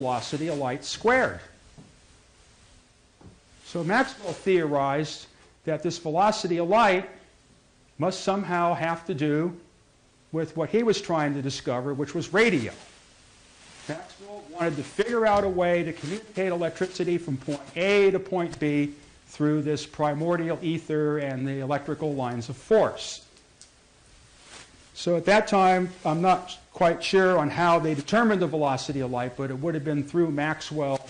velocity of light squared. So Maxwell theorized that this velocity of light must somehow have to do with what he was trying to discover, which was radio. Maxwell wanted to figure out a way to communicate electricity from point A to point B through this primordial ether and the electrical lines of force. So at that time, I'm not quite sure on how they determined the velocity of light, but it would have been through Maxwell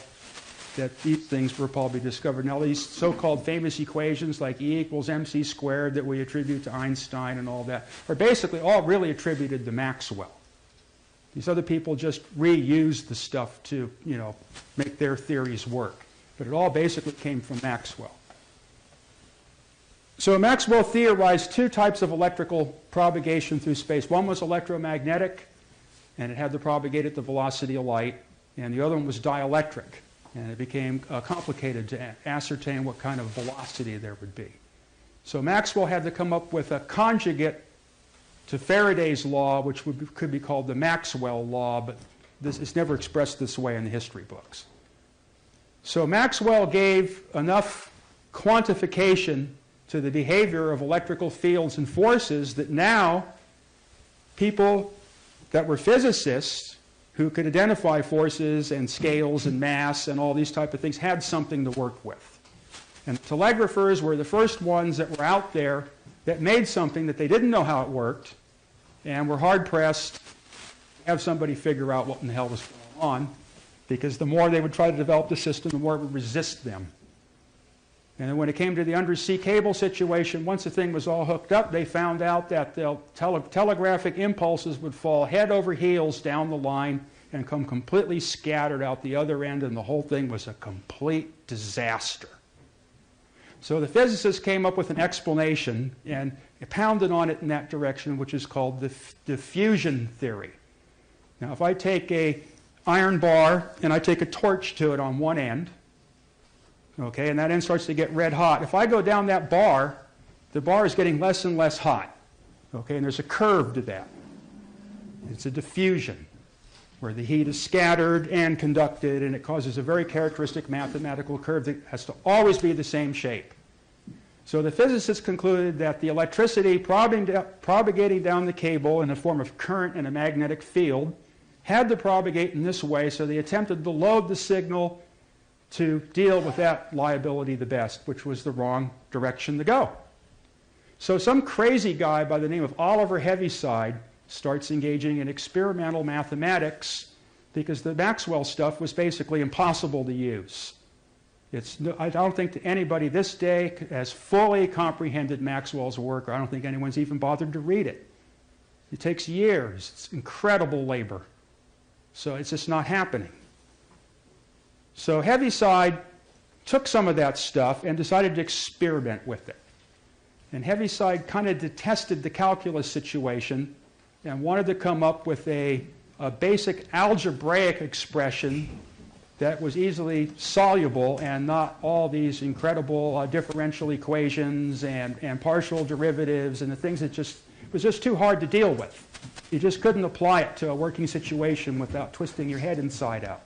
that these things were probably discovered. Now, these so-called famous equations like E equals mc squared that we attribute to Einstein and all that are basically all really attributed to Maxwell. These other people just reused the stuff to, make their theories work. But it all basically came from Maxwell. So Maxwell theorized two types of electrical propagation through space. One was electromagnetic, and it had to propagate at the velocity of light. And the other one was dielectric. And it became complicated to ascertain what kind of velocity there would be. So Maxwell had to come up with a conjugate to Faraday's law, which could be called the Maxwell law, but it's never expressed this way in the history books. So Maxwell gave enough quantification to the behavior of electrical fields and forces that now people that were physicists who could identify forces and scales and mass and all these type of things had something to work with. And telegraphers were the first ones that were out there that made something that they didn't know how it worked and were hard-pressed to have somebody figure out what in the hell was going on, because the more they would try to develop the system, the more it would resist them. And then when it came to the undersea cable situation, once the thing was all hooked up, they found out that the telegraphic impulses would fall head over heels down the line and come completely scattered out the other end, and the whole thing was a complete disaster. So the physicists came up with an explanation and pounded on it in that direction, which is called the diffusion theory. Now, if I take an iron bar and I take a torch to it on one end, okay, and that end starts to get red hot. If I go down that bar, the bar is getting less and less hot. Okay, and there's a curve to that. It's a diffusion, where the heat is scattered and conducted, and it causes a very characteristic mathematical curve that has to always be the same shape. So the physicists concluded that the electricity propagating down the cable in the form of current and a magnetic field had to propagate in this way, so they attempted to load the signal to deal with that liability the best, which was the wrong direction to go. So some crazy guy by the name of Oliver Heaviside starts engaging in experimental mathematics because the Maxwell stuff was basically impossible to use. I don't think that anybody this day has fully comprehended Maxwell's work, or I don't think anyone's even bothered to read it. It takes years. It's incredible labor. So it's just not happening. So Heaviside took some of that stuff and decided to experiment with it. And Heaviside kind of detested the calculus situation and wanted to come up with a basic algebraic expression that was easily soluble and not all these incredible differential equations and partial derivatives and the things that was just too hard to deal with. You just couldn't apply it to a working situation without twisting your head inside out.